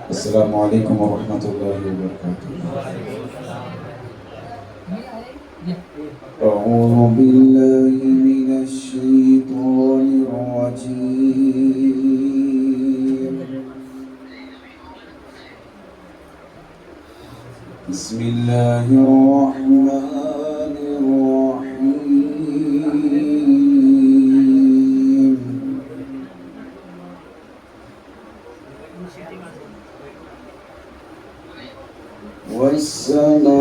السلام عليكم ورحمة الله وبركاته. أعوذ بالله من الشيطان الرجيم. بسم الله الرحمن الرحيم. والسماء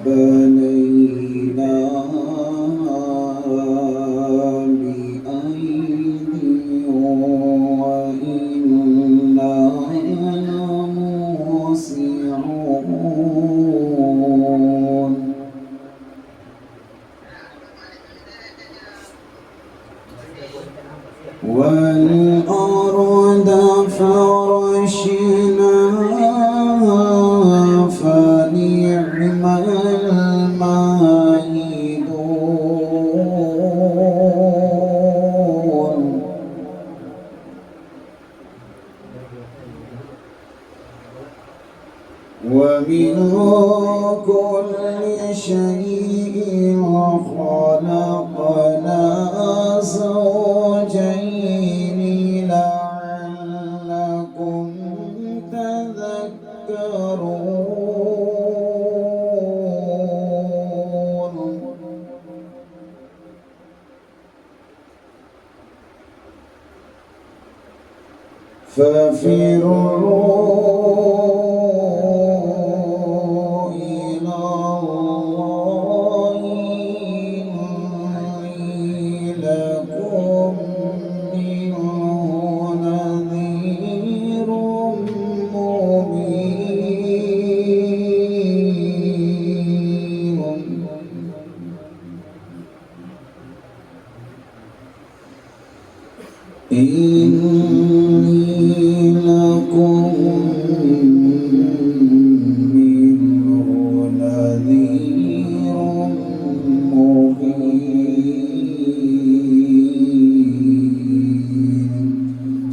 بنيناها بأيد وإنا لموسعون. والأرض فرشناها فنعم الماهدون. ومن كل شيء خلقنا زوجين لعلكم تذكرون. ففروا إلى الله إني لكم منه نذير مبين. إني لكم منه نذير مبين.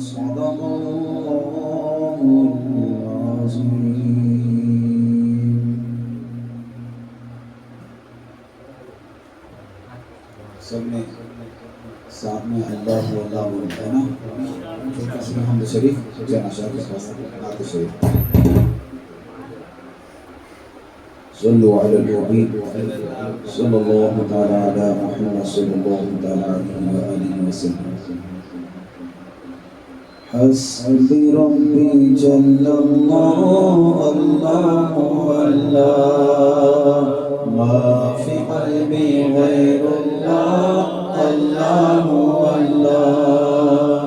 صدق الله العظيم. سمع ساتھ میں اللہ واللہ ہے نا، اس میں حمد شریف جانا شاہ کے پاس نعت شریف. صلوا علی النبی صلی اللہ تعالی علی محمد صلی اللہ تعالی علیہ وآلہ وسلم. حسبی ربی جل اللہ اللہ اللہ ما فی قلبی غیر اللہ اللہ اللہ.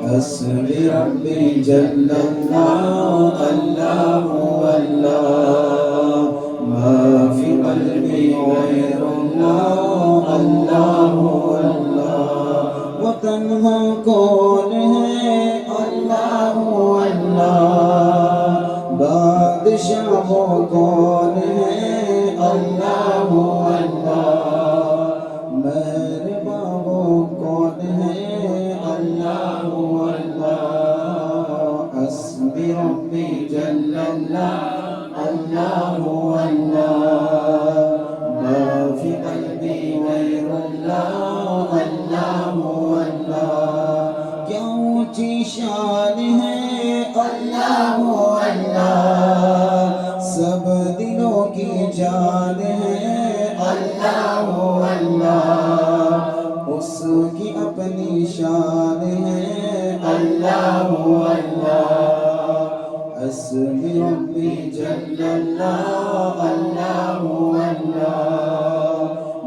حسبی ربی جل اللہ اللہ اللہ ما فی قلبی غیر اللہ اللہ اللہ. وتنہا کون ہے اللہ اللہ، بادشاہ وہ کون ہے اللہ اللہ، مہرباں وہ کون ہے اللہ اللہ. حسبی ربی جل اللہ اللہ اللہ ما فی قلبی غیر اللہ اللہ اللہ. کیا اونچی شان ہے اللہ اللہ، سب دلوں کی جان ہے اللہ اللہ. اس کی اپنی شان ہے اللہ اللہ. حسبی ربی جل اللہ اللہ اللہ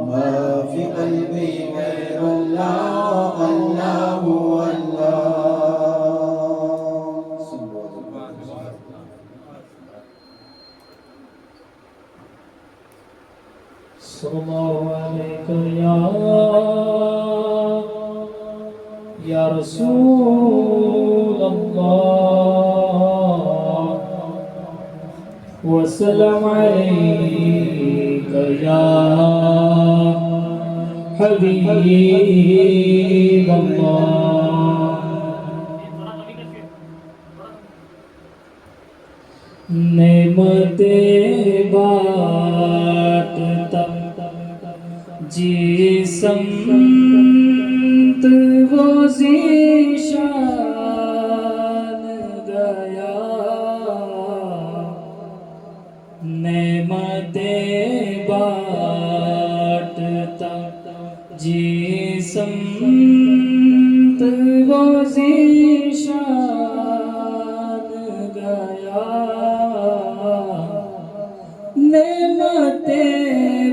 ما فی قلبی غیر اللہ اللہ اللہ. صلی اللہ علیہ یا رسول اللہ وسلم علیک یا حبیب اللہ. جی سمت وہ ذیشان گیا، نعمتیں بانٹتا جی سمت وہ ذیشان گیا، نعمتیں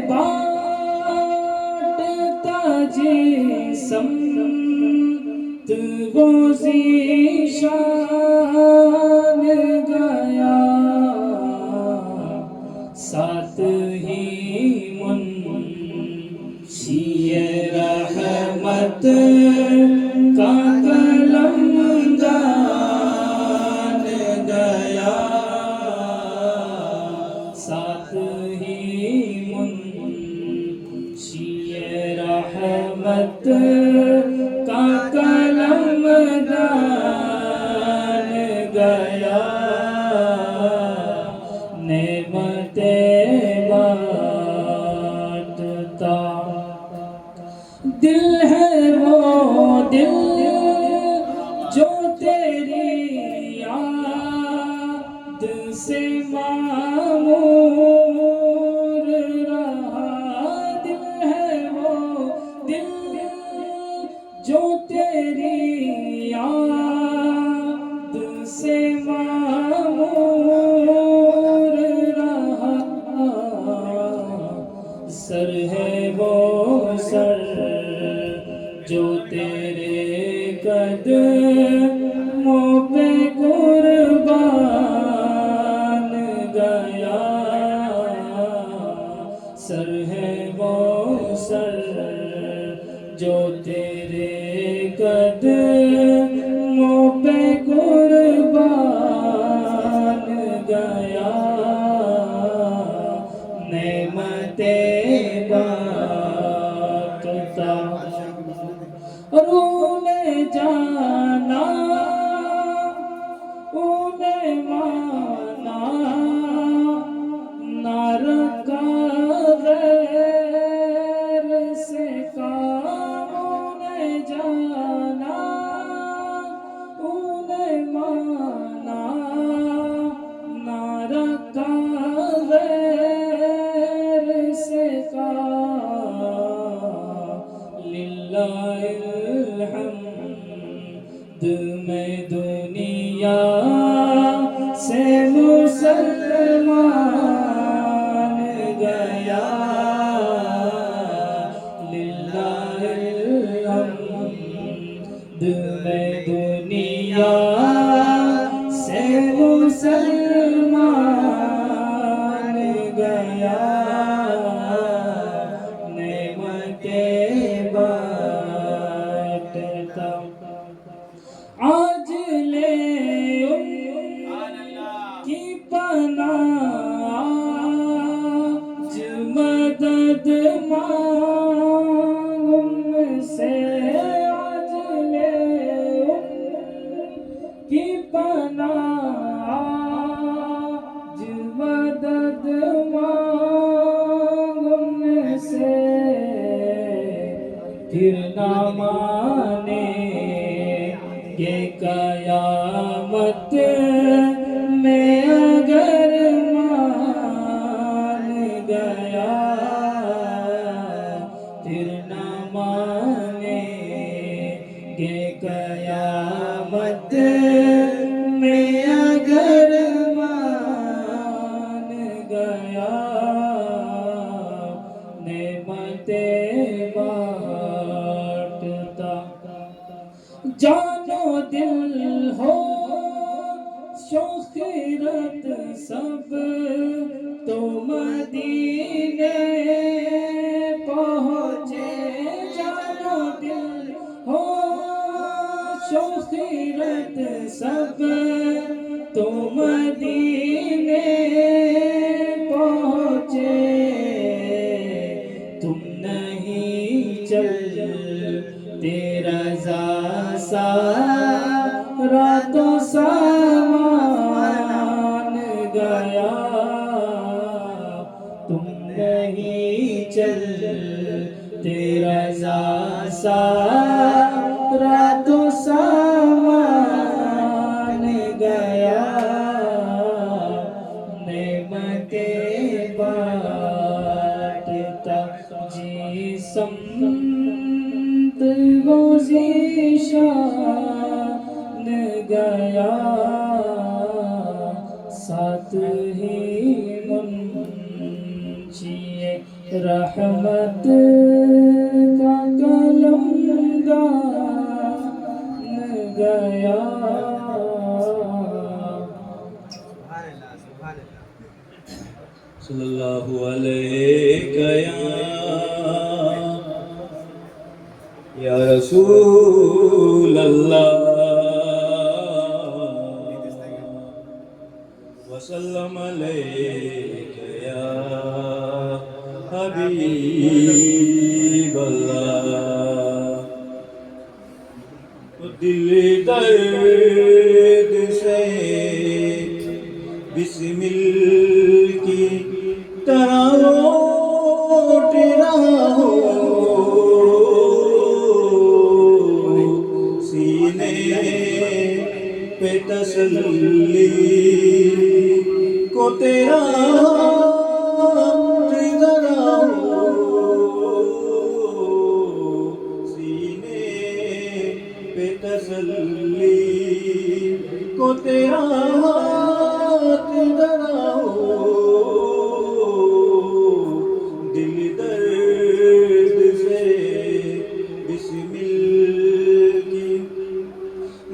بانٹتا جی سمت وہ ذیشان گیا، ساتھ ہی منشی رحمت کا قلم دان گیا، ساتھ ہی منشی رحمت کا قلم دان گیا، نعمتیں بانٹتا دل ہے وہ دل جو تیری یاد سے معمور رہا، دل ہے وہ دل جو تیری یاد سے معمور رہا، سر ہے وہ سر جو تیرے قدموں پہ قربان گیا، سر ہے وہ سر جو تیرے قدموں پہ قربان گیا، نعمتیں بانٹتا انہیں جانا انہیں مانا، نہ رکھا غیر سے کام، انہیں جانا انہیں مانا، نہ رکھا غیر سے کام، للہ الحمد میں دنیا سے مسلمان گیا، للہ الحمد میں دنیا سے مسلمان گیا، نعمتیں بانٹتا آج لے ان کی پناہ، آج مدد مانگ ان سے، آج لے ان کی پناہ، آج مدد مانگ ان سے، پھر نہ مانے کہ قیامت میں اگر مان گیا، پھر نہ مانے کہ قیامت میں اگر مان گیا، نعمتیں بانٹتا جان و دل ہو شوخیرت سب تو مدینے پہنچے، جان و دل ہو شوخیرت سب تو مدینے پہنچے، تم نہیں چلتے رضا سارا تو سامان گیا، تم نہیں چلتے ذیشان گیا ساتھ ہی منشی رحمت کا قلمدان گیا صلی اللہ علیہ یا رسول اللہ وسلم علیک یا حبیب اللہ دل درد سے بسمل کی طرح لوٹ رہا ہو سینے پہ تسلی کو تیرا ذرا ہو سینے پہ تسلی کو تیرا ذرا ہو دل درد سے بسمل کی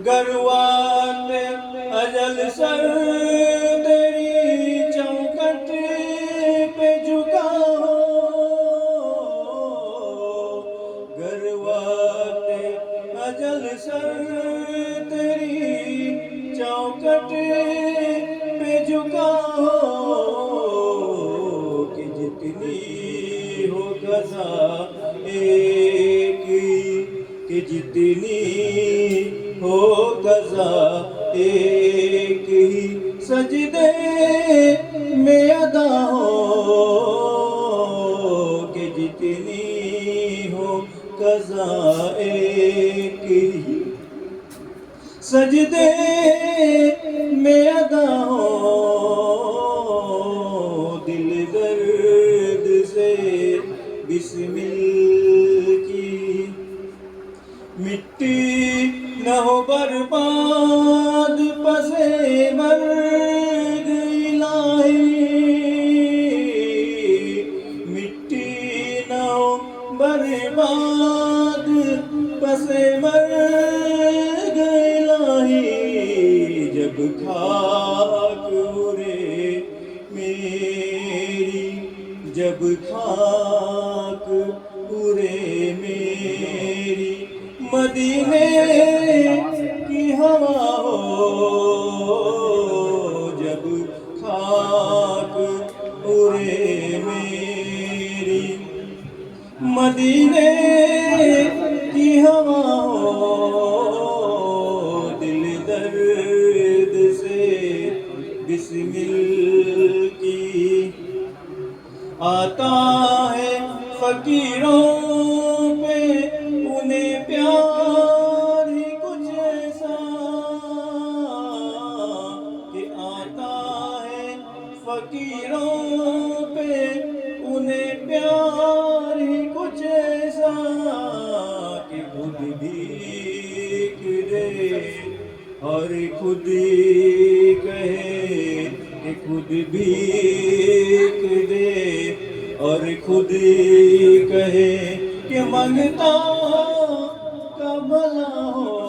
گروات اجل سر تیری چوکٹ پہ جھکا ہو گروات اجل سر تیری چوکٹ پہ جھکا ہو کہ جتنی ہو غزہ ایک کہ جتنی ہو غزہ ایک ہی سجدے میں ادا ہو کہ جتنی ہو غزہ ایک ہی سجدے میں ادا ہو دل درد سے بسمل کی مٹی نہ ہو برباد پسے مرگ الہی مٹی نہ ہو برباد پسے مرگ الہی جب خاک اڑے میری جب خاک اڑے میری مدینے کی ہوا ہو جب خاک اڑے میری مدینے کی ہوا ہو دل درد سے بسمل کی آتا ہے فقیروں پہ انہیں پیار ہی کچھ ایسا کہ آتا ہے فقیروں پہ انہیں پیار ہی کچھ ایسا کہ خود بھیک دے اور خود کہے کہ خود بھیک دے اور خود کہے کہ منگتا کا بھلا ہو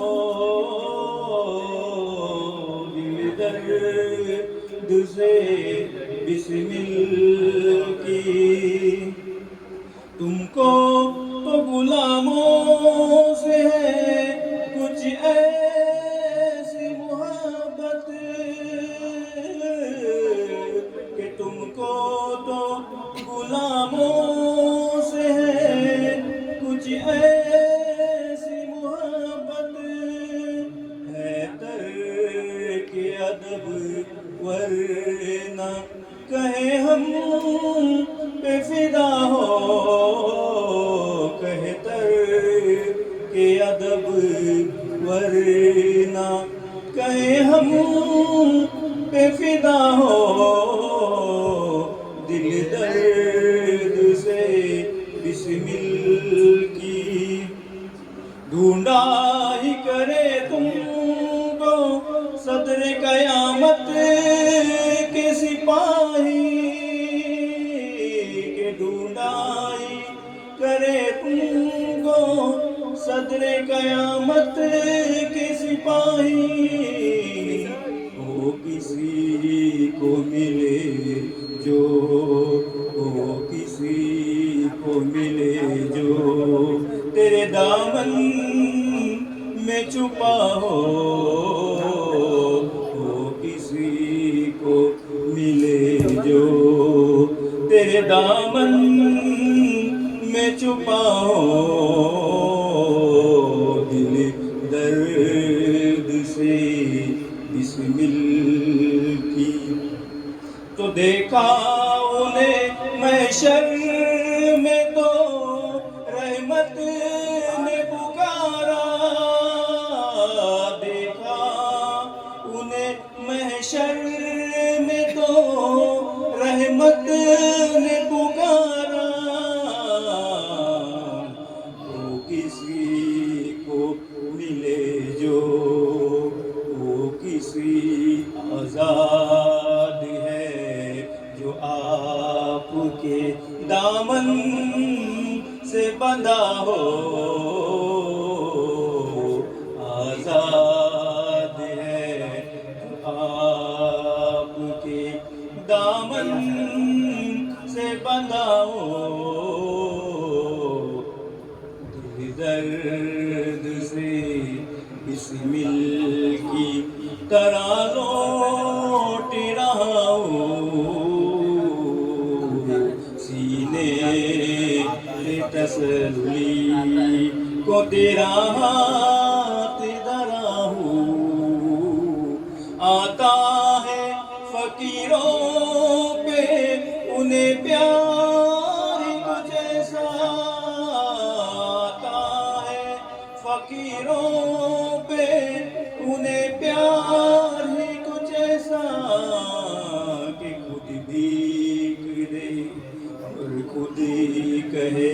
دل درد سے بسمل کی تم کو تو غلاموں سے ہے کچھ ایسی محبت کہ تم کو تو غلاموں سے ہے کچھ ایسی محبت ہے ترک ادب ورنہ کہے ہم پہ فدا ہو کہے ترک ادب ورنہ کہے ہم پہ فدا ہو دل درد سے بسمل کی ڈھونڈا سپاہی کرے تم کو صدر قیامت کے سپاہی کے ڈھونڈائی کرے تم کو صدر قیامت کے سپاہی وہ کسی کو ملے جو کسی کو ملے جو تیرے دامن میں چھپا ہو کسی کو ملے جو تیرے دامن میں چھپا ہو دل درد سے بسمل کی تو دیکھا انہیں محشر میں تو رحمت نے پکارا دیکھا انہیں محشر میں تو رحمت نے پکارا وہ کسی کو ملے جو وہ کسی آزاد ہے جو آپ کے دامن سے بندھا ہو آزاد ہے جو آپ کے دامن سے بندھا ہو دل درد سے بسمل کی طرح لوٹ رہا ہوں سینے پہ تسلی کو تیرا ہاتھ دھرا ہوں آتا ہے فقیروں پہ انہیں پیار کچھ ایسا آتا ہے فقیروں پہ انہیں پیار ہی کچھ ایسا کہ خود بھیک دے اور خود ہی کہے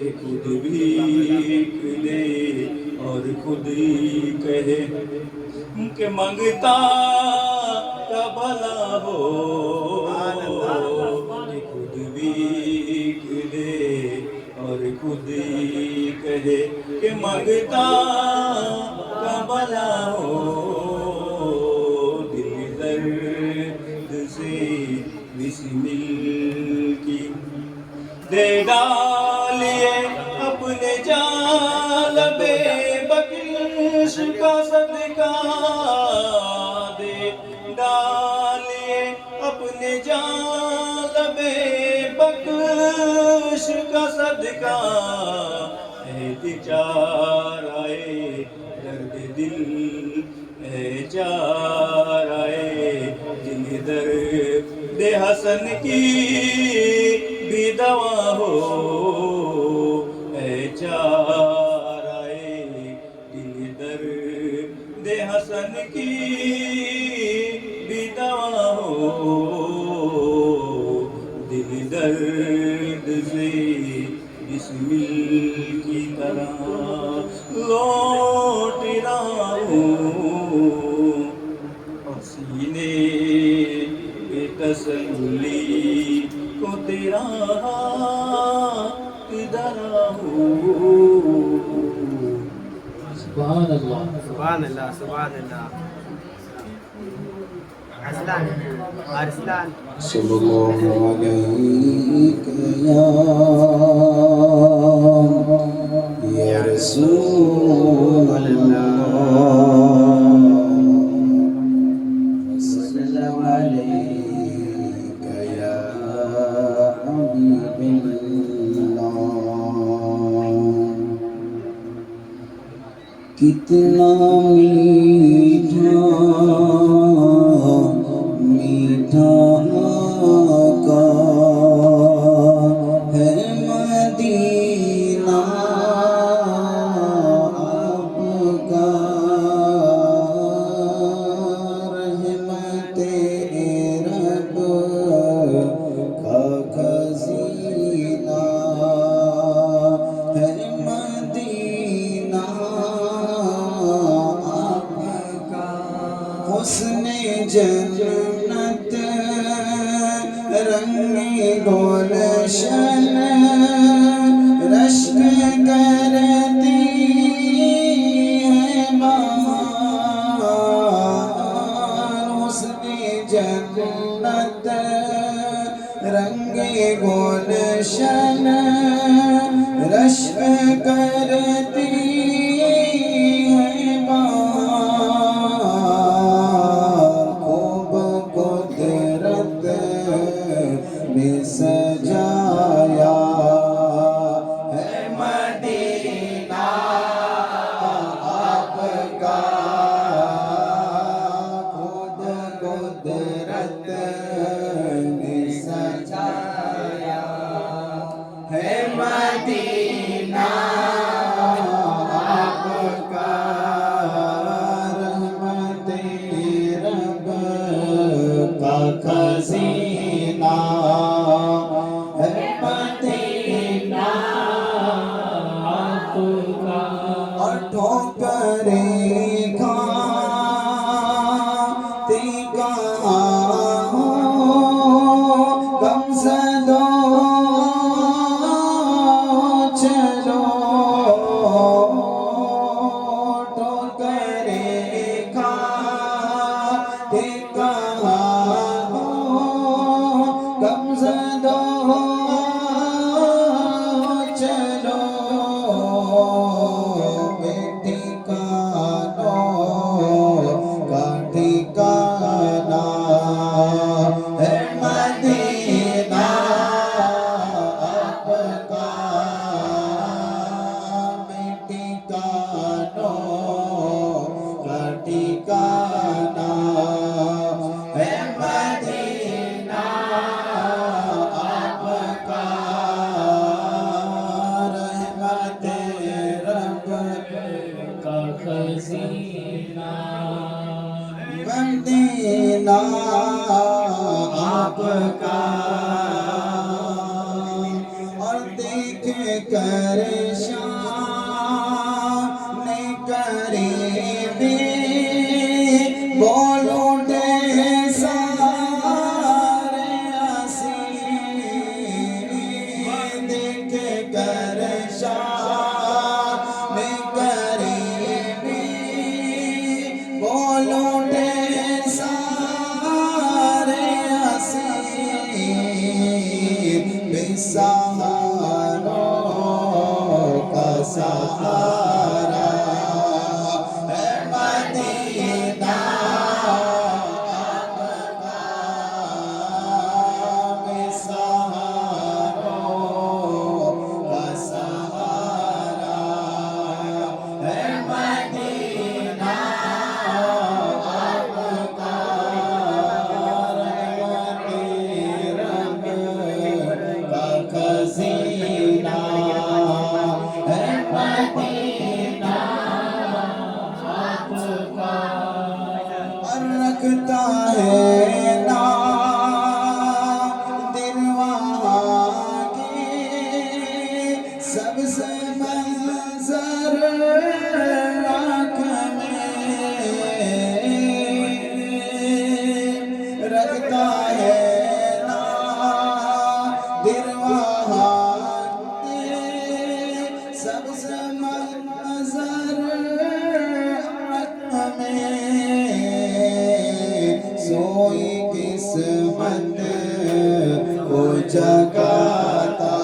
کہ خود بھیک دے اور خود ہی کہے کہ منگتا کا بھلا ہو کہ خود بھیک دے اور خود ہی کہے کہ منگتا کا بھلا ہو دل درد سے بسمل کی دے ڈالیے اپنے جال بے بخش کا صدقہ دے ڈالیے اپنے جال بے بخش کا صدقہ اے چارائے درد دل اے چارائے دل درد حسن کی بھی دوا ہو اے چارائے دل درد حسن کی بھی دوا ہو دل درد سے بسمل کی طرح لوٹ رہا ہوں سینے پہ تسلی کو تیرا ہاتھ دھرا ہوں سبحان اللہ سبحان اللہ سبحان اللہ ارسلان ارسلان صلی اللہ علیہ یا رسول اللہ صلی اللہ علیہ یا حبیب اللہ کتنا میٹھا میٹھا آقا ہے مدینہ آپ کا رحمت رب کا خزینہ ہے مدینہ جنت رنگی گلشن رشک کرتی ہے بہار حسن جنت رنگی گلشن رشک کرتی ہے بہار خوب قدرت نے سجایا ہے مدینہ آپ کا خود قدرت نے سجایا ہے مدینہ آپ کا رحمت رب کا خزینہ ہے مدینہ آپ کا اور ٹھوکریں کھاتے کہاں ہو کم زدو چلو ٹھوکریں کھاتے کہاں ہو کم زدو چلو ٹھکانوں کا ٹھکانہ ہے مدینہ آپ کا ٹھکانوں کا ٹھکانہ ہے مدینہ آپ کا رحمت رب کا خزینہ مدینہ آپ کا اور دیکھ کر شان قریبی بول اٹھے سارے اسیر دیکھ کر شان قریبی بول اٹھے سارے اسیر بے سہاروں کا سہارا ہے مدینہ آپ کا بے سہاروں کا سہارا ہے مدینہ آپ کا رحمت رب کا خزینہ ہے مدینہ آپ کا اور رکھتا ہے نام دل وہاں کی سب سے منظر آنکھ میں رکھتا ہے نام دل وہاں کی سب سے منظر آنکھ میں سوئی قسمت کو جگاتا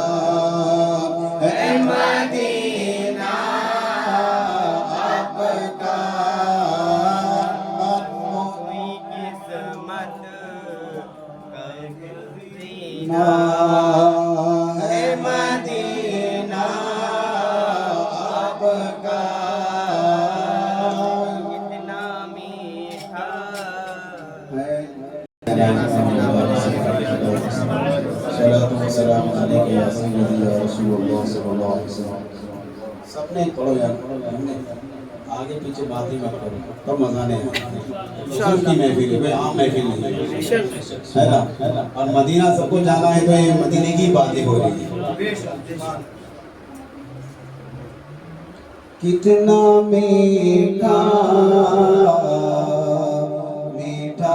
ہے مدینہ آپ کا کوئی قسمت کا مدینہ ہے مدینہ آپ کا کتنا میٹھا ہے صلاۃ و سلام علیک یا سیدی یا رسول اللہ صلی اللہ علیہ وسلم سب نے پڑھو یار آگے پیچھے باتیں مت کرو تب مزہ نہیں آتا حضور کی محفل ہے کوئی عام محفل نہیں ہے نا اور مدینہ سب کو جانا ہے تو یہ مدینے کی باتیں ہو رہی ہے کتنا میٹھا میٹھا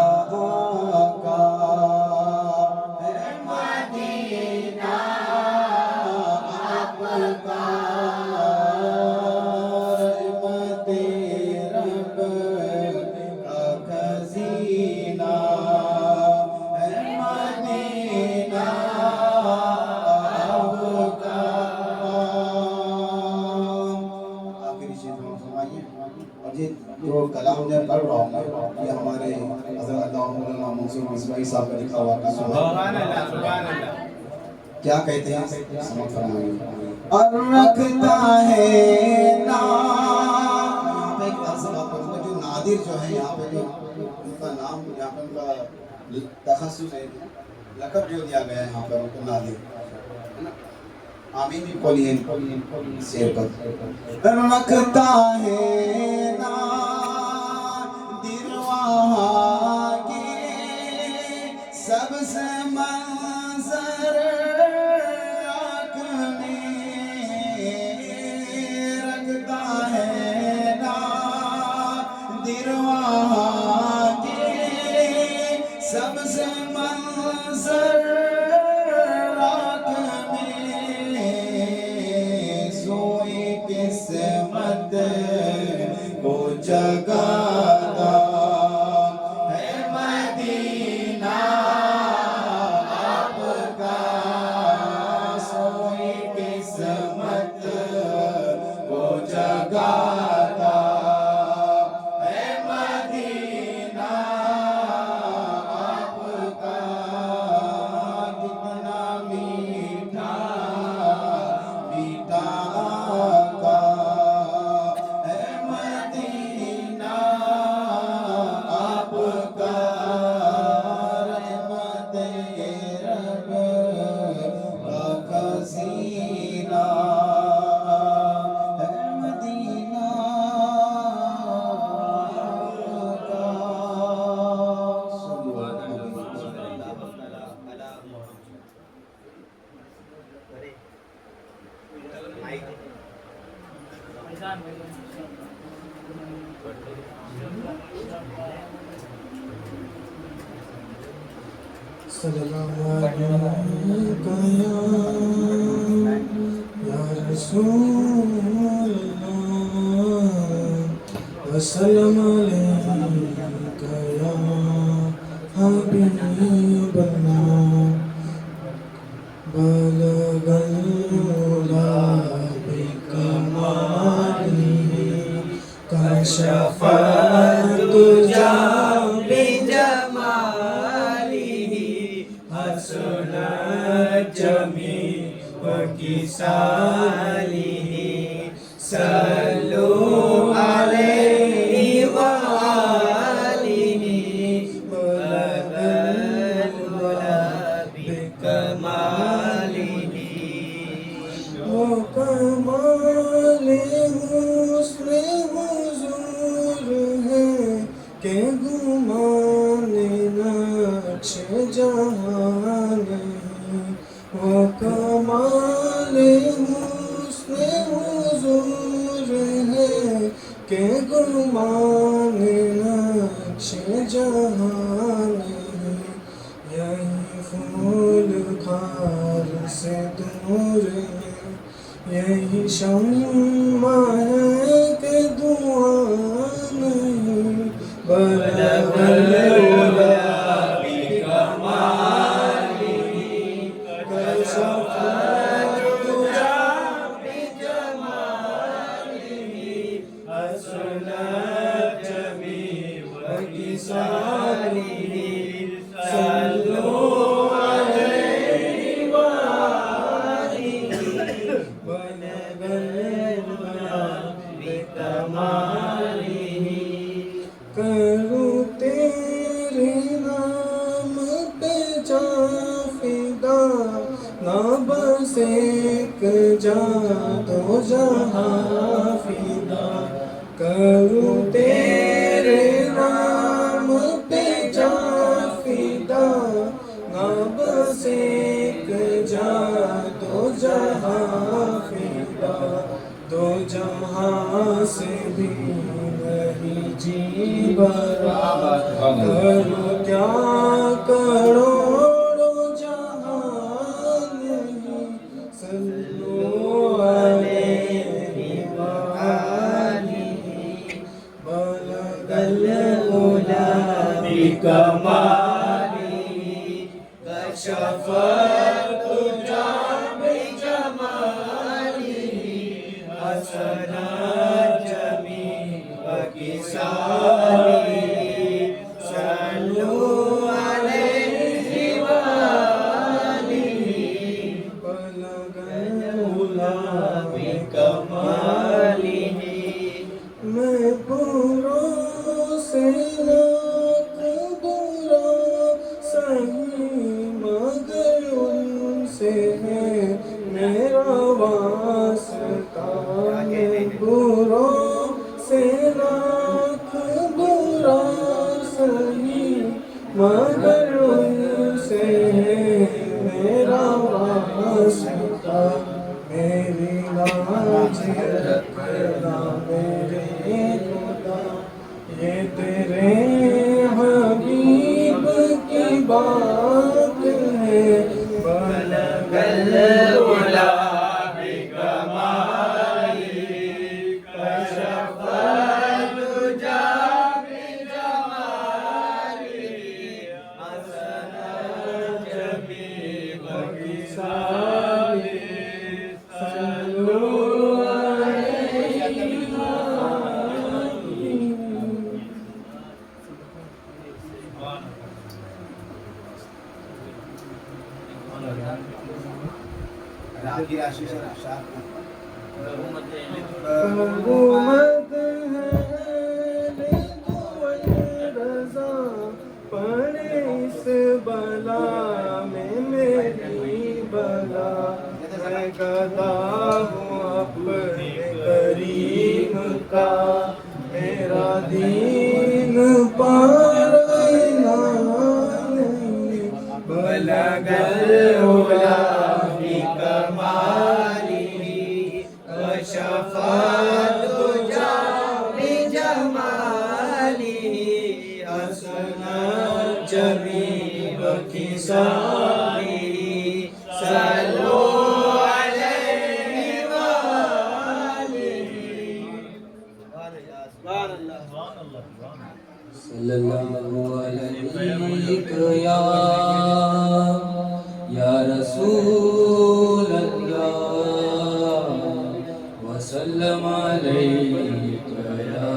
اور یہ جو کلام میں پڑھ رہا ہوں یہ ہمارے حضرت اللہ مولانا منصور مصباحی صاحب کا لکھا ہوا کلام ہے۔ سبحان اللہ سبحان اللہ کیا کہتے ہیں سمجھ فرمائیے اور رکھتا ہے نام یہاں پہ ایک ایسی بات کروں گا جو نادر جو ہے یہاں پہ جو ان کا نام یہاں پہ ان کا تخصص ہے لقب جو دیا گیا ہے یہاں پر ان کو نادر ہے نا آمین بھی پولیے سیر پر رکھتا ہے نادر وہاں کے سب سے منظر آنکھ میں رکھتا ہے نادر وہاں کے سب سے منظر آنکھ میں سوئی قسمت کو جگاتا ہے مدینہ آپ کا سوئی قسمت کو جگاتا ہے مدینہ آپ کا کتنا میٹھا میٹھا آقا ہے مدینہ آپ کا رحمت رب کا خزینہ ہے مدینہ آپ کا صلی اللہ علیہ وسلم۔ سلام علیکم یا رسول اللہ وسلام علیکم یا حبیب اللہ بلغ العلا بکمالہ کشف الدجی بجمالہ حسنت جمیع خصالہ صلوا علیہ وآلہ بلغ العلا بکمالہ وہ کمال حسن حضور ہے کہ گمان نقش جہاں نہیں وہ کمال حسن حضور ہے کہ گمان نقش جہاں نہیں یہی پھول خار سے دور ہے یہی شمع ہے کہ دعا نہیں بلغ العلا بکمالہ کشف الدجی بجمالہ حسنت جمیع خصالہ صلوا علیہ وآلہ بلغ العلا بکمالہ کروں تیرے نام پہ جا فدا نہ بس ایک جا دو جہاں فدا کروں تیرے نام پہ جا فدا نہ بس ایک جا دو جہاں فدا دو جہاں سے بھی نہیں جی برا کرو کیا کروڑوں جہان نہیں صلو علیہ وآلہ بلغ العلا بکمالہ کشف الدجی بجمالہ حسنت جمیع میں برا سے لاکھ برا سہی مگر ان سے ہے میرا واسطہ میں برا سے لاکھ برا سہی مگر ان سے ہے میرا واسطہ میری لاج رکھنا میرے خدا یہ تیرے حبیب کی بات ہے بلغ العلا حکومت ہے رضا پڑے اس بلا میں میری بلا میں گدا ہوں اپنے کریم کا میرا دین پانا نہیں بلغ العلا جمیل کسانی صلو علیہ وآلہ صلی اللہ علیہ یا رسول اللہ وسلم علیک یا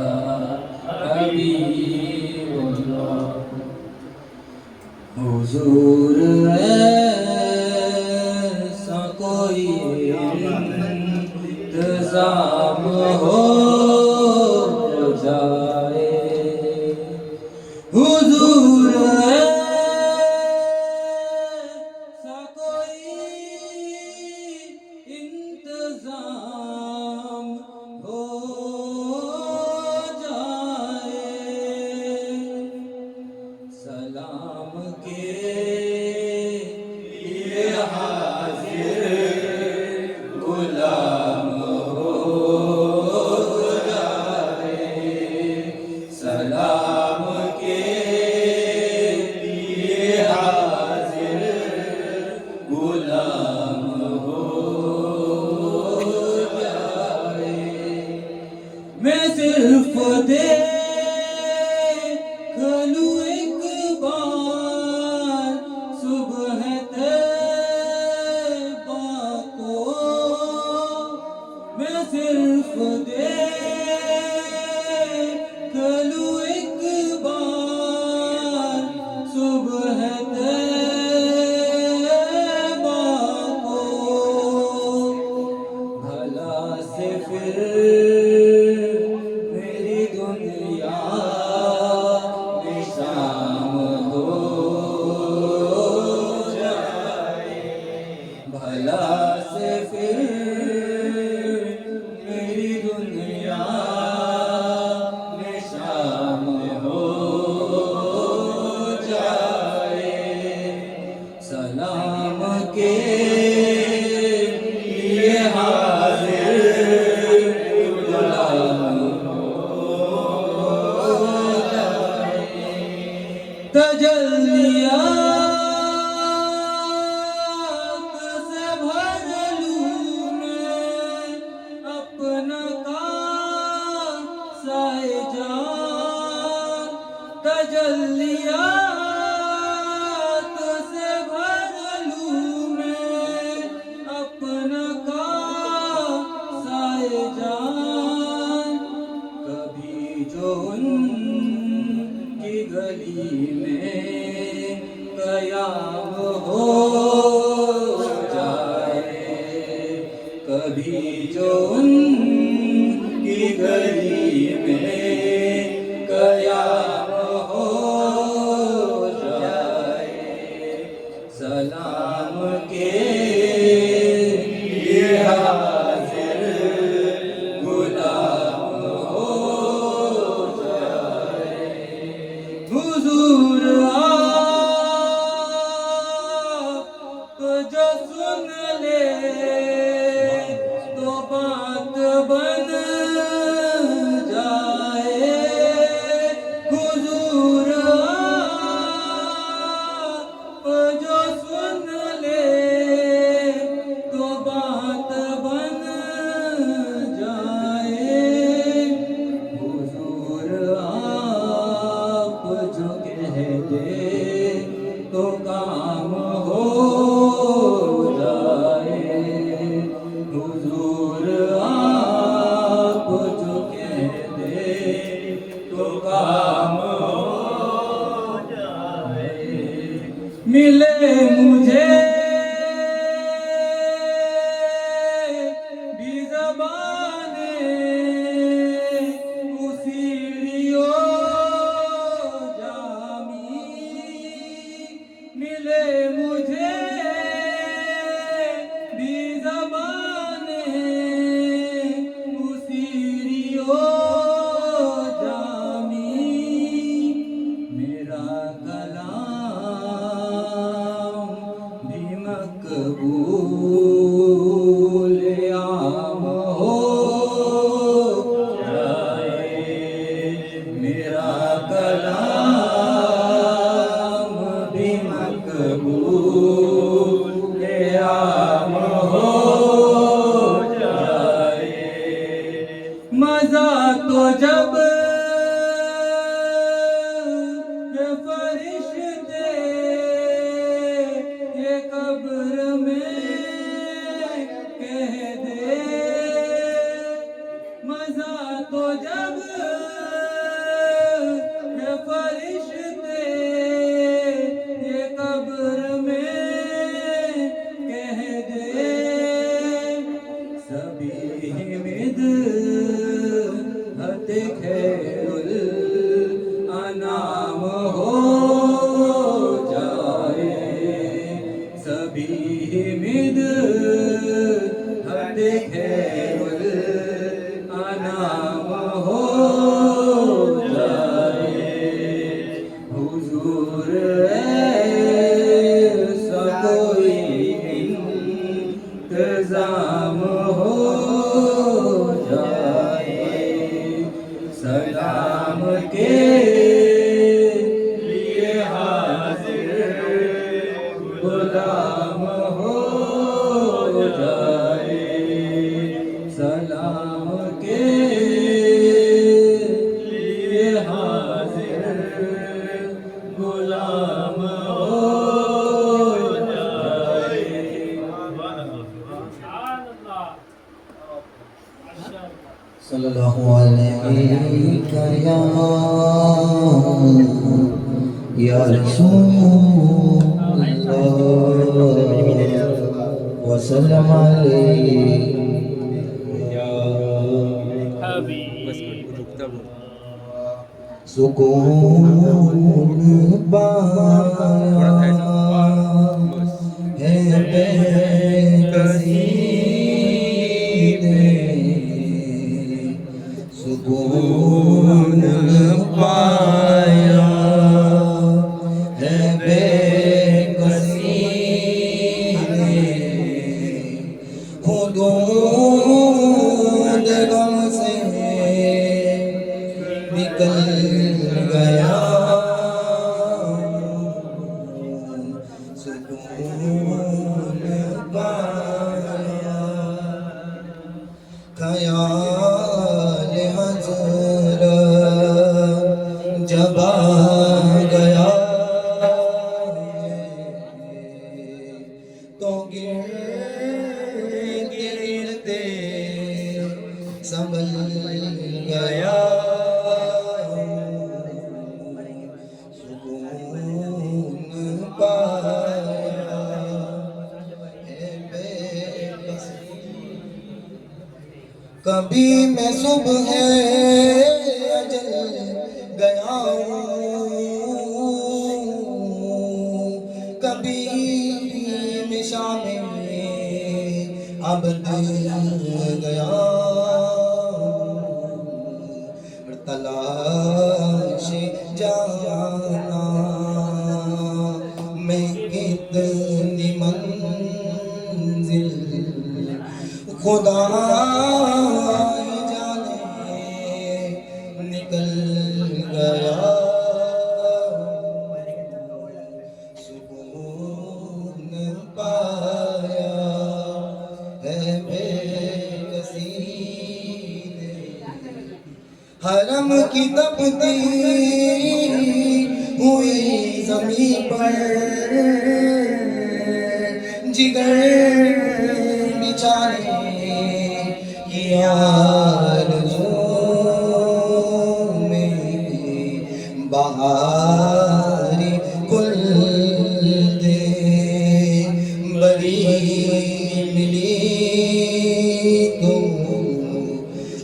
حبیب اللہ حضور ایسا کوئی انتظام ہو جائے حضور ایسا کوئی انتظام ہو جائے سلام کے لیے حاضر غلام ہو جائے سلام کے لیے حاضر غلام ہو جائے میں صرف دیکھ لوں ایک بار صبح طیبہ کو میں صرف دیکھ لوں ایک بار صبح طیبہ کو بھلا سے پھر میری دنیا میں شام ہو جائے بھلا سے پھر میری دنیا میں شام ہو جائے سلام کے لیے حاضر غلام تجلیات سے بھر لوں میں اپنا کاسہ جان تجلیات سے بھر لوں میں اپنا کاسہ جان کبھی جو ان کی گلی میں قیام ہو جائے، کبھی جو ان کی گلی میں قیام ہو جائے، سلام کے لیے حاضر غلام ہو جائے، حضور آپ جو سن لے تو بات بن جائے، حضور آپ جو سن لے تو بات بن جائے، حضور آپ جو کہہ دے تو کام ہو جائے، حضور آپ جو کہہ دے تو کام ہو جائے، ملے مجھے بھی زبانیں سیڑھیوں جامی، ملے مجھے بھی زبانیں سیڑھیوں جامی، میرا کلام بھی مقبول عام ہو جائے، میرا کلام بھی مقبول عام ہو جائے، مزہ تو جب یہ فرشتے یہ قبر میں کہہ دے، مزہ تو جب یہ فرشتے یہ قبر میں کہہ دے، سبھی مدحت خیر الانام ہو جائے، سبھی مدحت خیر الانام ہو جائے، حضور ایسا کوئی انتظام ہو جائے، سلام کے لیے حاضر غلام ہو جائے، سلام کے لیے حاضر غلام ہو جائے۔ صلی اللہ علیہ یا رسول اللہ وسلم علیہ یا سکون پایا ہے بے کسی نے، سکون پایا ہے بے کسی نے، حدود غم سے نکل گیا، سکون پایا، خیال حضرت جب آ گیا تو گرتے سنبھل گیا، کبھی میں صبح اجل گیا ہوں، کبھی میں شام عبد گیا ہوں، تلاش جانا میں کتنی منزل خدا ہی جانے نکل گیا، سکون پایا ہے بے کسی نے، حرم کی تپتی ہوئی زمین پر جگر بچھانے کی آرزو میں بہاری گل دے بڑی ملی تو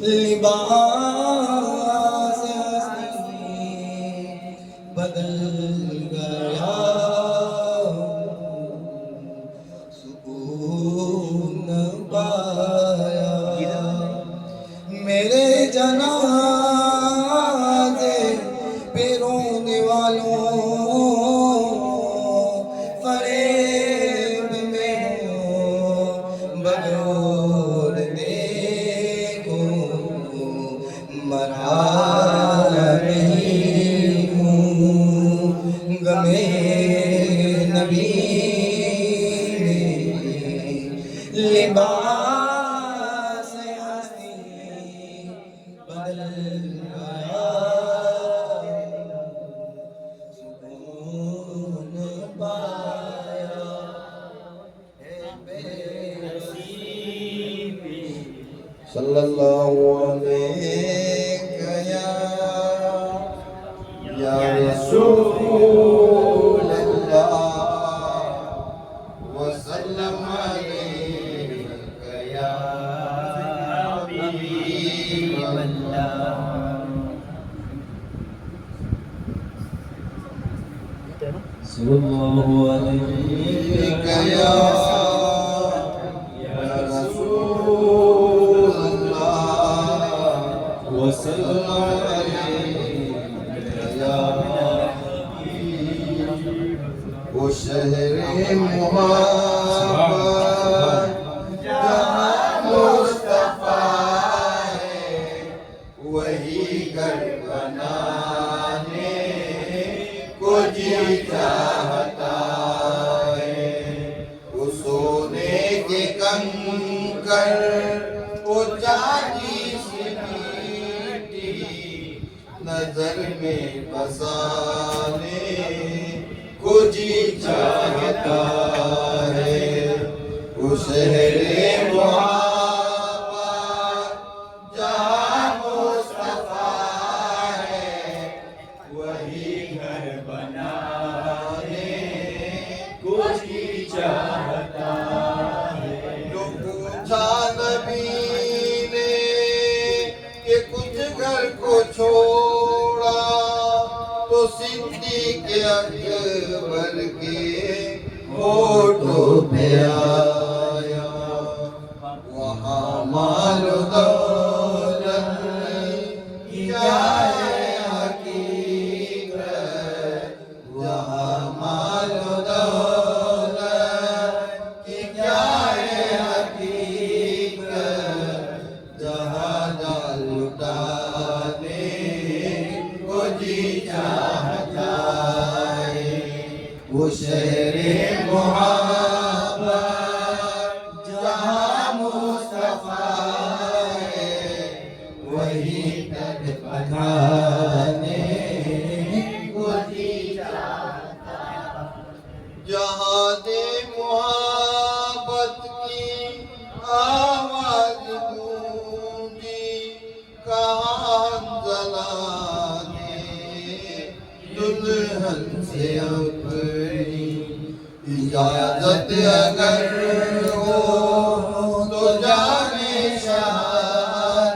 لباس ہستی بدل گیا، سکون پایا میرے جنازے پہ رونے والوں، فریب میں ہو بغور دیکھو، مرا نہیں ہوں غمِ نبی لباس ہستی بدل گیا، سکون پایا ہے بے نصیبی، صلی اللہ علیہ یا رسول اللہ وسلم علیک یا حبیب اللہ۔ صلی اللہ علیہ یا رسول اللہ وسلم وہ شہر محبت جہاں مصطفیٰ ہے، وہی گھر بنانے کو جی چاہتا ہے، وہ سونے کے کنکر وہ چاندی سی میٹی نظر میں بسانے کو جی چاہتا ہے، وہ شہر محبت جہاں مصطفیٰ ہے، وہی گھر بنانے کو جی چاہتا ہے۔ جو پوچھا نبی نے کہ کچھ گھر کو چھوڑا تو صدیق اکبر کے ہونٹوں پہ آیا، وہاں مال و دولت کی کیا ہے حقیقت، وہاں مال و دولت کی کیا ہے حقیقت، جہاں جان لٹانے کو جی چاہتا ہے، وہ شہر محبت جہاں مصطفیٰ ہے، وہی گھر بنانے کو جی چاہتا ہے، جہاں دے محبت کی آواز گونجی، کہاں حنظلہ نے دلہن سے اپنی اجازت اگر ہو تو جانے شاہ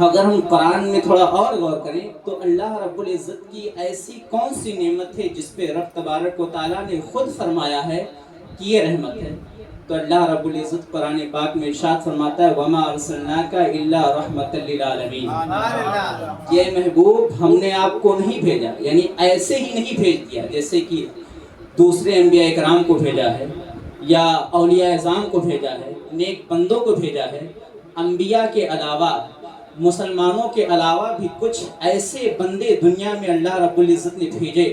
اگر ہم قرآن میں تھوڑا اور غور کریں تو اللہ رب العزت کی ایسی کون سی نعمت ہے جس پہ رب تبارک و تعالیٰ نے خود فرمایا ہے کہ یہ رحمت ہے؟ تو اللہ رب العزت قرآن پاک میں ارشاد فرماتا ہے وَمَا أَرْسَلْنَاكَ إِلَّا رَحْمَةً لِّلْعَالَمِينَ، یہ محبوب ہم نے آپ کو نہیں بھیجا، یعنی ایسے ہی نہیں بھیج دیا جیسے کہ دوسرے انبیاء اکرام کو بھیجا ہے یا اولیاء اعظام کو بھیجا ہے، نیک بندوں کو بھیجا ہے۔ انبیاء کے علاوہ، مسلمانوں کے علاوہ بھی کچھ ایسے بندے دنیا میں اللہ رب العزت نے بھیجے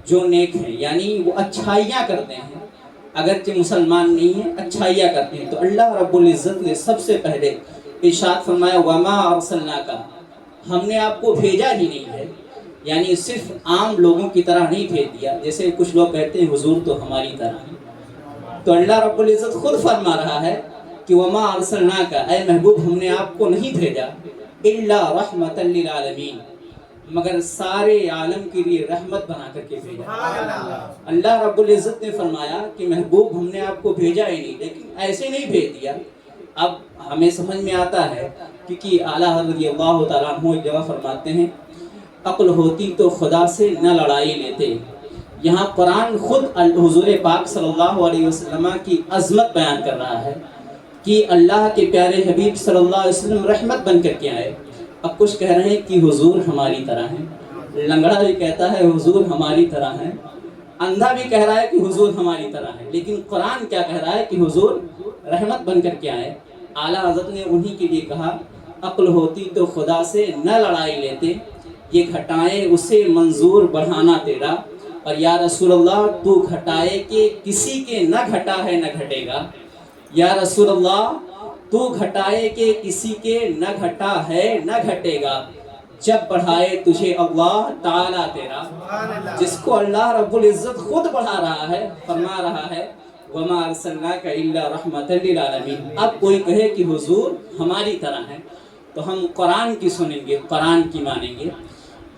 جو نیک ہیں، یعنی وہ اچھائیاں کرتے ہیں، اگرچہ مسلمان نہیں ہیں اچھائیاں کرتے ہیں۔ تو اللہ رب العزت نے سب سے پہلے ارشاد فرمایا وَمَا أَرْسَلْنَاكَ، ہم نے آپ کو بھیجا ہی نہیں ہے، یعنی صرف عام لوگوں کی طرح نہیں بھیج دیا، جیسے کچھ لوگ کہتے ہیں حضور تو ہماری طرح ہیں۔ تو اللہ رب العزت خود فرما رہا ہے کہ وَمَا أَرْسَلْنَاكَ، اے محبوب ہم نے آپ کو نہیں بھیجا إِلَّا رَحْمَةً لِّلْعَالَمِينَ، مگر سارے عالم کے لیے رحمت بنا کر کے بھیجا۔ اللہ رب العزت نے فرمایا کہ محبوب ہم نے آپ کو بھیجا ہی نہیں، لیکن ایسے نہیں بھیج دیا۔ اب ہمیں سمجھ میں آتا ہے کیونکہ اعلیٰ حضرت رضی اللہ تعالیٰ عنہ ایک جگہ فرماتے ہیں عقل ہوتی تو خدا سے نہ لڑائی لیتے۔ یہاں قرآن خود حضور پاک صلی اللہ علیہ وسلم کی عظمت بیان کر رہا ہے کہ اللہ کے پیارے حبیب صلی اللہ علیہ وسلم رحمت بن کر کے آئے۔ اب کچھ کہہ رہے ہیں کہ حضور ہماری طرح ہیں، لنگڑا بھی کہتا ہے حضور ہماری طرح ہیں، اندھا بھی کہہ رہا ہے کہ حضور ہماری طرح ہے، لیکن قرآن کیا کہہ رہا ہے کہ حضور رحمت بن کر کے آئے۔ اعلیٰ حضرت نے انہی کے لیے کہا عقل ہوتی تو خدا سے نہ لڑائی لیتے، یہ گھٹائیں اسے منظور بڑھانا تیرا، اور یا رسول اللہ تو گھٹائے کہ کسی کے نہ گھٹا ہے نہ گھٹے گا، یا رسول اللہ تو گھٹائے کہ کسی کے نہ گھٹا ہے نہ گھٹے گا، جب بڑھائے تجھے اللہ تعالیٰ تیرا۔ جس کو اللہ رب العزت خود بڑھا رہا ہے، فرما رہا ہے وَمَا أَرْسَلْنَاكَ إِلَّا رَحْمَةً لِّلْعَالَمِينَ۔ اب کوئی کہے کہ حضور ہماری طرح ہیں تو ہم قرآن کی سنیں گے، قرآن کی مانیں گے۔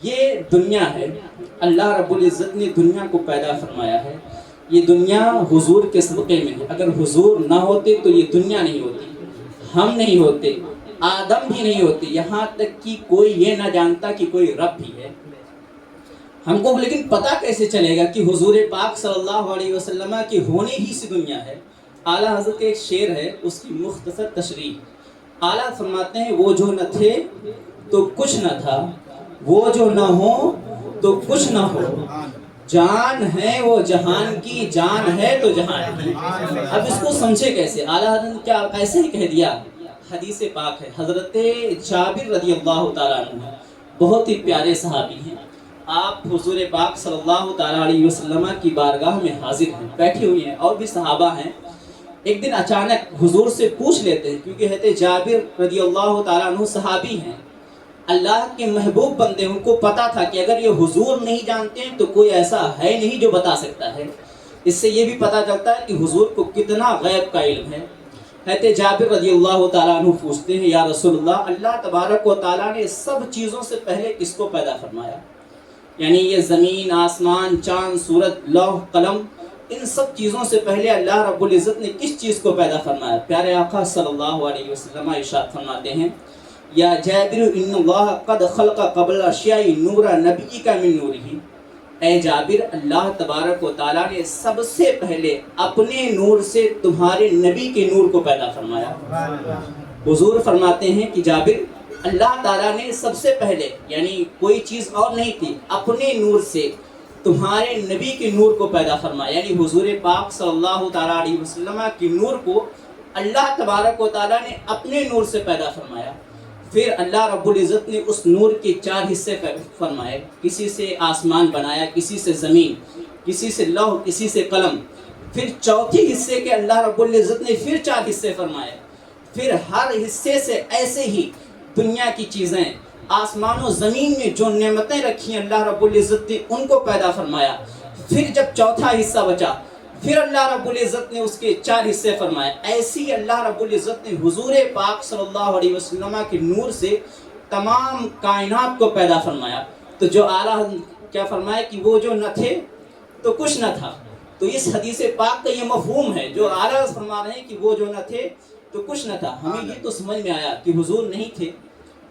یہ دنیا ہے، اللہ رب العزت نے دنیا کو پیدا فرمایا ہے، یہ دنیا حضور کے صدقے میں ہے۔ اگر حضور نہ ہوتے تو یہ دنیا نہیں ہوتی، ہم نہیں ہوتے، آدم بھی نہیں ہوتے، یہاں تک کہ کوئی یہ نہ جانتا کہ کوئی رب بھی ہے۔ ہم کو لیکن پتہ کیسے چلے گا کہ حضور پاک صلی اللہ علیہ وسلم کی ہونے ہی سے دنیا ہے؟ اعلیٰ حضرت ایک شعر ہے، اس کی مختصر تشریح اعلیٰ فرماتے ہیں وہ جو نہ تھے تو کچھ نہ تھا، وہ جو نہ ہو تو کچھ نہ ہو، جان ہے وہ جہان کی، جان ہے تو جہان کی۔ اب اس کو سمجھے کیسے؟ اعلیٰ حضرت نے کیا ایسے ہی کہہ دیا؟ حدیث پاک ہے، حضرت جابر رضی اللہ تعالیٰ عنہ بہت ہی پیارے صحابی ہیں، آپ حضور پاک صلی اللہ تعالیٰ علیہ وسلم کی بارگاہ میں حاضر ہیں، بیٹھے ہوئے ہیں، اور بھی صحابہ ہیں۔ ایک دن اچانک حضور سے پوچھ لیتے ہیں، کیونکہ حضرت جابر رضی اللہ تعالیٰ عنہ صحابی ہیں، اللہ کے محبوب بندے، ان کو پتا تھا کہ اگر یہ حضور نہیں جانتے ہیں تو کوئی ایسا ہے نہیں جو بتا سکتا ہے۔ اس سے یہ بھی پتا چلتا ہے کہ حضور کو کتنا غیب کا علم ہے۔ حضرت جابر رضی اللہ تعالیٰ عنہ پوچھتے ہیں یا رسول اللہ، اللہ تبارک و تعالیٰ نے سب چیزوں سے پہلے کس کو پیدا فرمایا؟ یعنی یہ زمین، آسمان، چاند، سورج، لوح، قلم، ان سب چیزوں سے پہلے اللہ رب العزت نے کس چیز کو پیدا فرمایا؟ پیارے آقا صلی اللہ علیہ وسلم ارشاد فرماتے ہیں یا جابر ان اللہ قد خلق قبل اشیاء نور نبی کا من نورہ، اے جابر اللہ تبارک و تعالیٰ نے سب سے پہلے اپنے نور سے تمہارے نبی کے نور کو پیدا فرمایا۔ حضور فرماتے ہیں کہ جابر اللہ تعالیٰ نے سب سے پہلے، یعنی کوئی چیز اور نہیں تھی، اپنے نور سے تمہارے نبی کے نور کو پیدا فرمایا، یعنی حضور پاک صلی اللہ تعالیٰ علیہ وسلم کی نور کو اللہ تبارک و تعالیٰ نے اپنے نور سے پیدا فرمایا۔ پھر اللہ رب العزت نے اس نور کے 4 حصے فرمائے، کسی سے آسمان بنایا، کسی سے زمین، کسی سے لوح، کسی سے قلم۔ پھر چوتھی حصے کے اللہ رب العزت نے پھر 4 حصے فرمائے، پھر ہر حصے سے ایسے ہی دنیا کی چیزیں، آسمان و زمین میں جو نعمتیں رکھی ہیں اللہ رب العزت نے ان کو پیدا فرمایا۔ پھر جب چوتھا حصہ بچا پھر اللہ رب العزت نے اس کے 4 حصے فرمائے۔ ایسی اللہ رب العزت نے حضور پاک صلی اللہ علیہ وسلم کے نور سے تمام کائنات کو پیدا فرمایا۔ تو جو اعلیٰ کیا فرمایا کہ وہ جو نہ تھے تو کچھ نہ تھا، تو اس حدیث پاک کا یہ مفہوم ہے، جو اعلیٰ فرما رہے ہیں کہ وہ جو نہ تھے تو کچھ نہ تھا۔ ہمیں یہ تو سمجھ میں آیا کہ حضور نہیں تھے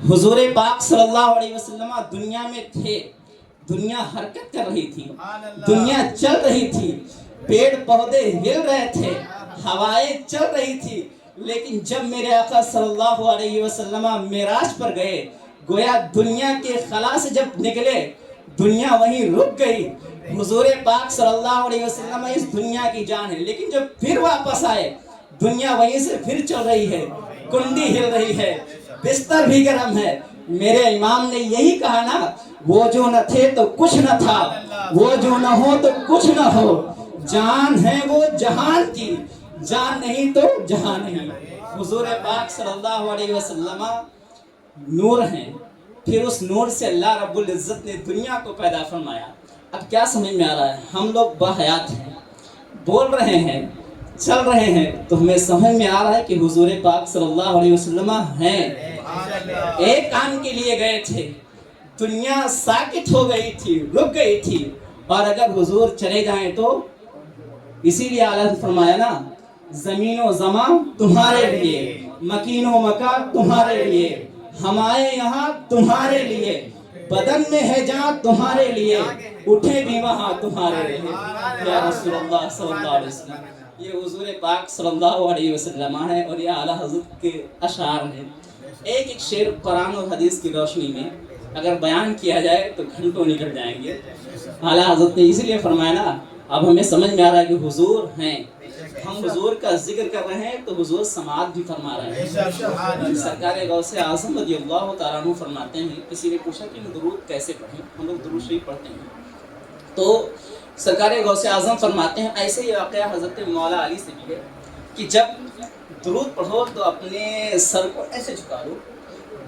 حضور پاک صلی اللہ علیہ وسلم دنیا میں تھے، دنیا حرکت کر رہی تھی، دنیا چل رہی تھی، پیڑ پودے ہل رہے تھے، ہوائیں چل رہی تھی، لیکن جب میرے آقا صلی اللہ علیہ وسلم معراج پر گئے، گویا دنیا کے خلا سے جب نکلے دنیا وہیں رک گئی۔ حضور پاک صلی اللہ علیہ وسلم اس دنیا کی جان ہے، لیکن جب پھر واپس آئے دنیا وہیں سے پھر چل رہی ہے، کنڈی ہل رہی ہے، بستر بھی گرم ہے۔ میرے امام نے یہی کہا نا، وہ جو نہ تھے تو کچھ نہ تھا، وہ جو نہ ہو تو کچھ نہ ہو، جان ہے وہ جہان کی، جان نہیں تو جہان نہیں۔ حضور پاک صلی اللہ علیہ وسلم نور ہیں، پھر اس نور سے اللہ رب العزت نے دنیا کو پیدا فرمایا۔ اب کیا سمجھ میں آ رہا ہے؟ ہم لوگ باحیات ہیں، بول رہے ہیں، چل رہے ہیں، تو ہمیں سمجھ میں آ رہا ہے کہ حضور پاک صلی اللہ علیہ وسلم ہیں۔ ایک کام کے لیے گئے تھے، دنیا ساکت ہو گئی تھی، رک گئی تھی، اور اگر حضور چلے جائیں تو اسی لیے اعلیٰ نے فرمایا نا، زمین و زمان تمہارے لیے، مکین و مکان تمہارے لیے، ہمارے یہاں تمہارے لیے، بدن میں ہے جہاں تمہارے لیے، اٹھے بھی وہاں تمہارے لیے۔ یا رسول اللہ صلی اللہ علیہ وسلم، یہ حضور پاک صلی اللہ علیہ وسلم ہے، اور یہ اعلیٰ حضرت کے اشعار ہیں۔ ایک ایک شعر قرآن اور حدیث کی روشنی میں اگر بیان کیا جائے تو گھنٹوں نکل جائیں گے۔ اعلیٰ حضرت نے اسی لیے فرمایا نا، اب ہمیں سمجھ میں آ رہا ہے کہ حضور ہیں، ہم حضور کا ذکر کر رہے ہیں تو حضور سماعت بھی فرما رہے ہیں۔ سرکار غوث اعظم رضی اللہ تعالیٰ عنہ فرماتے ہیں، کسی نے پوچھا کہ ہم درود کیسے پڑھیں؟ ہم لوگ درود شریف پڑھتے ہیں، تو سرکار غوث اعظم فرماتے ہیں ایسے ہی واقعہ حضرت مولا علی سے بھی ہے کہ جب درود پڑھو تو اپنے سر کو ایسے جھکا دو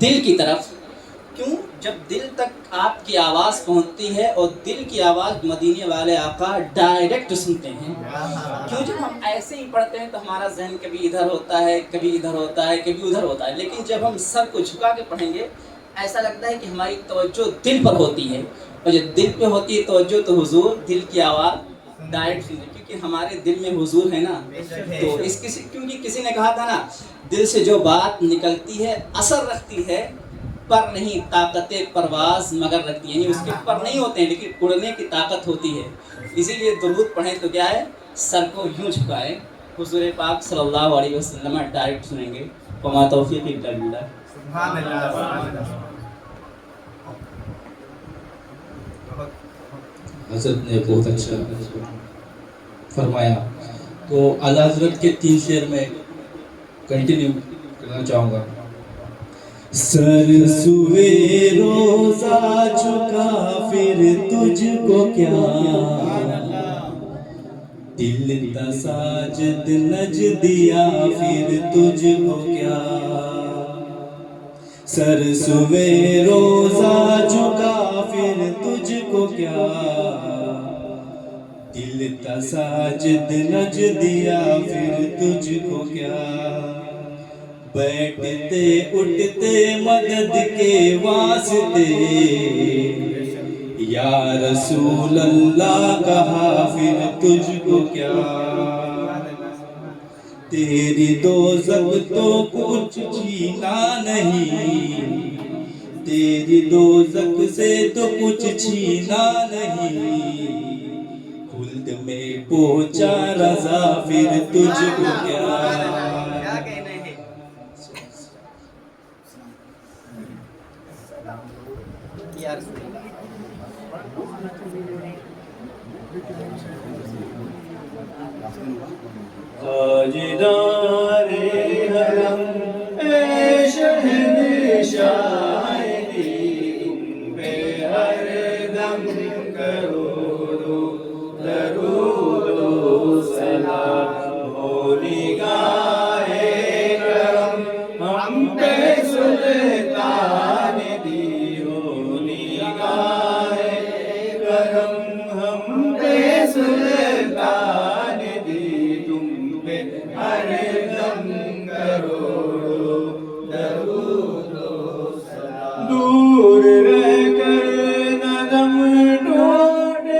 دل کی طرف۔ کیوں؟ جب دل تک آپ کی آواز پہنچتی ہے، اور دل کی آواز مدینے والے آقا ڈائریکٹ سنتے ہیں۔ کیوں؟ جب ہم ایسے ہی پڑھتے ہیں تو ہمارا ذہن کبھی ادھر ہوتا ہے، کبھی ادھر ہوتا ہے، کبھی ادھر ہوتا ہے، لیکن جب ہم سر کو جھکا کے پڑھیں گے ایسا لگتا ہے کہ ہماری توجہ دل پر ہوتی ہے، اور جب دل پہ ہوتی ہے توجہ تو حضور دل کی آواز ڈائریکٹ سنتے ہیں، کیونکہ ہمارے دل میں حضور ہے نا۔ تو کیونکہ کسی نے کہا تھا نا، دل سے جو بات نکلتی ہے اثر رکھتی ہے، پر نہیں طاقت پرواز مگر رکھتی ہے، یعنی اس کے پر نہیں ہوتے ہیں لیکن اڑنے کی طاقت ہوتی ہے۔ اسی لیے درود پڑھیں تو کیا ہے، سر کو یوں جھکائیں، حضور پاک صلی اللہ علیہ وسلم ڈائریکٹ سنیں گے۔ وما توفیق الا باللہ۔ سبحان اللہ، سبحان اللہ۔ حضرت نے بہت اچھا فرمایا، تو اعلیٰ حضرت کے 3 شعر میں کنٹینیو کرنا چاہوں گا۔ سر سوے روزہ چکا پھر تجھ کو کیا، دل تساجد نج دیا پھر تجھ کو کیا، سر سوے روزہ چکا پھر تجھ کو کیا، دل تساجد نج دیا پھر تجھ کو کیا، بیٹھتے اٹھتے مدد کے واسطے یا رسول اللہ کہا پھر تجھ کو کیا، تیری دوزخ تو کچھ چھینا نہیں، تیری دوزخ سے تو کچھ چھینا نہیں، خلد میں پہنچا رضا پھر تجھ کو کیا۔ تاجدار حرم اے شہنشاہ تم پہ ہر دم درود و سلام، ہو نگاہ کرم ہم پہ سلطان دی، ہو نگاہ کرم ہم پہ سلطان دی، تم پہ ہر دم کروڑو درود و سلام، دور رہ کر ندم ڈھونڈے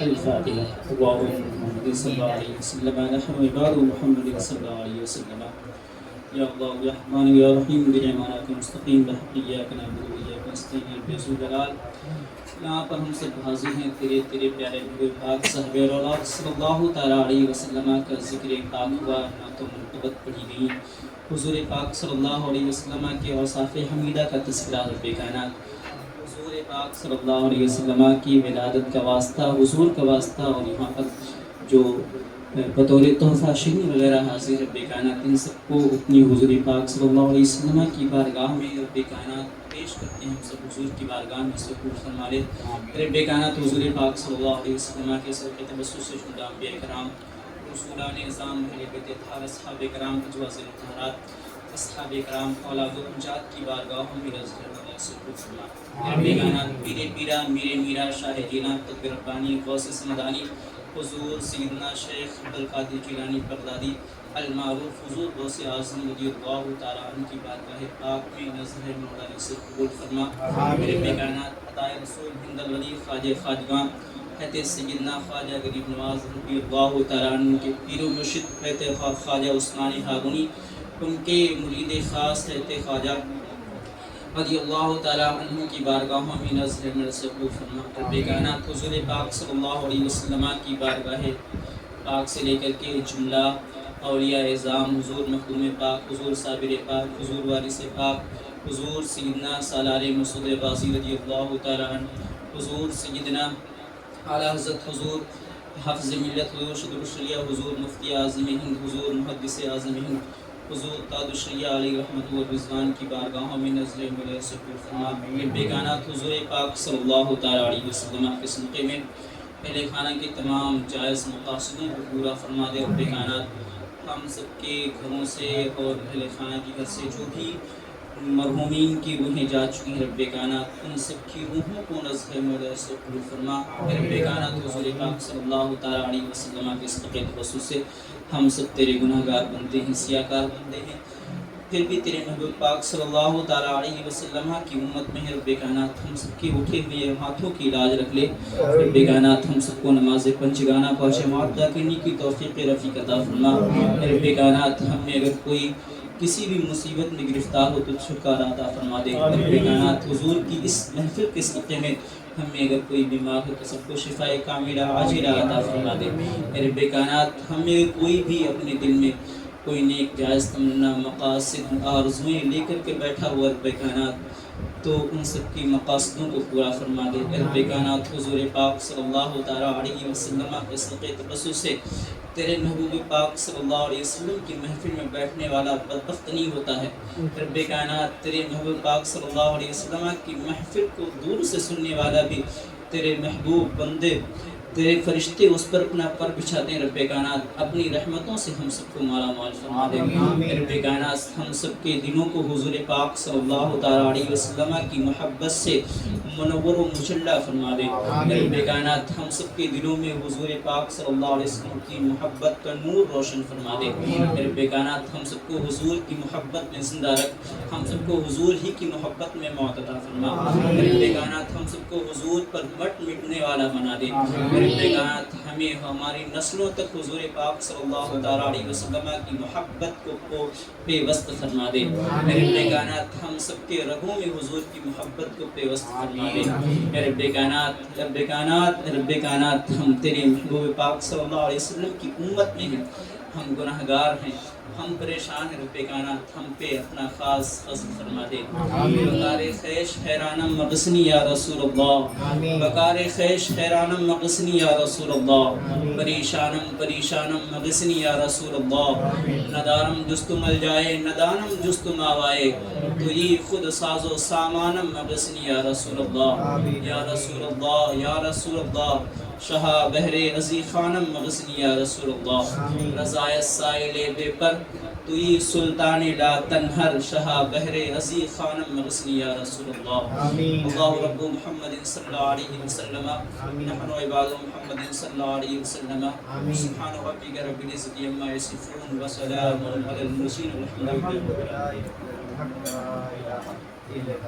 الفاتحة اللهم محمد صلى الله عليه وسلم نحن عباد محمد صلى الله عليه وسلم يا الله يا رحمن يا رحيم برحمانك المستقيم بحق إياك نعبد وإياك نستعين بيسوع جلال یہاں پر ہم سب حاضر ہیں تیرے پیارے نبی پاک صاحب اولاد صلی اللہ تعالیٰ علیہ وسلم کا ذکر پاک ہوا نعتوں منقبت پڑھی گئی حضور پاک صلی اللہ علیہ وسلم کے اوصاف حمیدہ کا تذکرہ رب کائنات حضور پاک صلی اللہ علیہ وسلم کی ولادت کا واسطہ حضور کا واسطہ اور یہاں پر جو بطور تحفہ شگنی وغیرہ حاضر رب کائنات ان سب کو اپنی حضور پاک صلی اللہ علیہ وسلم کی بارگاہ میں رب کائنات پیش کرتے ہیں ہم سب حضور کی بارگاہ میں سکون فرما لے رب کائنات حضور پاک صلی اللہ علیہ وسلم کے صدقے تبسط سے شدہ انبیاء کرام رسولان نظام اہل بیت اطہار اصحاب کرام اجواز مطہرات اصحاب کرام اولاد و امجاد کی بارگاہوں میں رضی اللہ سکون فرما رب کائنات پیرے پیرا میرے میرا شاہ جینا تقدیر ربانی غوث سمدانی حضور سیدنا شیخ عبدالقادر جیلانی بغدادی المعروف حضور غوث اعظم رضی اللہ تعالیٰ عنہ کی بارگاہ پاک میں نظر مولانا سے قبول فرما میرے کائنات عطائے رسول ہند الولی خواجہ خواجگاں حضرت سیدنا خواجہ غریب نواز رضی اللہ تعالیٰ عنہ کے پیر و مرشد حضرت خواجہ عثمانی ہارونی ان کے مرید خاص حضرت خواجہ رضی اللہ تعالیٰ عنہ کی بارگاہوں میں نظر سے قبول فرما رب کائنات حضور پاک صلی اللہ علیہ وسلم کی بارگاہ پاک سے لے کر کے جملہ اولیاء اعظام حضور مخدوم پاک حضور صابر پاک حضور وارث پاک حضور سیدنا سالار مسعود غازی رضی اللہ تعالیٰ عنہ حضور سیدنا اعلیٰ حضرت حضور حافظ ملت حضور شدر الشریعہ حضور مفتی اعظم ہند حضور محدث اعظم ہند حضور تاج الشریعہ علیہ رحمت و رضوان کی بارگاہوں میں نظر ملے سکون فرما بیگانات حضور پاک صلی اللہ تعالیٰ علیہ وسلم کے صدقے میں اہل خانہ کے تمام جائز مقاصدوں کو پورا فرما دے رب کائنات ہم سب کے گھروں سے اور اہل خانہ کے گھر سے جو بھی مرحومین کی روحیں جا چکی ہیں رب کائنات ان سب کی روحوں کو نظر ملے سے قبول فرما رب کائنات حضور پاک صلی اللہ تعالیٰ علیہ وسلم کے صدقے توسل سے ہم سب تیرے گناہ گار بنتے ہیں سیاکار بنتے ہیں پھر بھی تیرے محبوب پاک صلی اللہ تعالیٰ علیہ وسلم کی امت میں ہے رب کائنات ہم سب کے اٹھے ہوئے ہاتھوں کی علاج رکھ لے رب کائنات ہم سب کو نماز پنجگانہ پاشے معاہدہ کرنے کی توفیق رفیق عطا فرما رب کائنات ہم میں اگر کوئی کسی بھی مصیبت میں گرفتار ہو تو چھٹکارا عطا فرما دے۔ رب کائنات حضور کی اس محفل کے صدقے میں ہمیں اگر کوئی بیمار ہو تو سب کو شفائے کاملہ عاجلہ عطا فرما دے۔ رب کائنات ہمیں کوئی بھی اپنے دل میں کوئی نیک جائز تمنا مقاصد آرزوئیں لے کر کے بیٹھا ہوا رب کائنات تو ان سب کی مقاصدوں کو پورا فرما دے۔ رب کائنات حضور پاک صلی اللہ تعالیٰ علیہ وسلم کے صدقے تبسم سے تیرے محبوب پاک صلی اللہ علیہ وسلم کی محفل میں بیٹھنے والا بدبخت نہیں ہوتا ہے۔ رب کائنات تیرے محبوب پاک صلی اللہ علیہ وسلم کی محفل کو دور سے سننے والا بھی تیرے محبوب بندے تیرے فرشتے اس پر اپنا پر بچھاتے ہیں۔ رب کائنات اپنی رحمتوں سے ہم سب کو مالا مال فرما دے۔ رب کائنات ہم سب کے دلوں کو حضور پاک صلی اللہ تعالیٰ علیہ وسلم کی محبت سے منور و مجلہ فرما دے۔ رب کائنات ہم سب کے دلوں میں حضور پاک صلی اللہ علیہ وسلم کی محبت کا نور روشن فرما دے۔ رب کائنات ہم سب کو حضور کی محبت میں زندہ رکھ، ہم سب کو حضور ہی کی محبت میں موت عطا فرما۔ رب کائنات ہم سب کو حضور پر مٹ مٹنے والا بنا دے۔ رب کائنات ہمیں ہماری نسلوں تک حضور پاک صلی اللہ تعالیٰ علیہ وسلم کی محبت کو پیوست فرما دے۔ رب کائنات ہم سب کے رگوں میں حضور کی محبت کو پیوست فرما دے۔ رب کائنات رب کائنات رب کائنات ہم تیرے محبوب پاک صلی اللہ علیہ وسلم کی امت میں ہیں، ہم گناہگار ہیں، ہم پریشان ہیں۔ رب کائنات ہم پہ اپنا خاص فضل فرما دے۔ بکار خیش حیرانم مغسنی یا رسول اللہ، بکار خیش حیرانم مغسنی یا رسول اللہ، پریشانم پریشانم مغسنی یا رسول اللہ، ندارم جست مل جائے ندانم جست ماوائے، تو یہ خود ساز و سامانم مغسنی یا رسول اللہ، یا رسول اللہ یا رسول اللہ، شہا بحر رضی خانم مغسنی یا رسول اللہ، رضائے سائل بے پر توی سلطان لا تنہر، شہا بحر رضی خانم مغسنی یا رسول اللہ۔ اللہ رب محمد صلی اللہ علیہ وسلم، نحن عباد محمد صلی اللہ علیہ وسلم، سبحان ربک رب العزت عما یصفون وسلام علی المرسلین والحمد للہ۔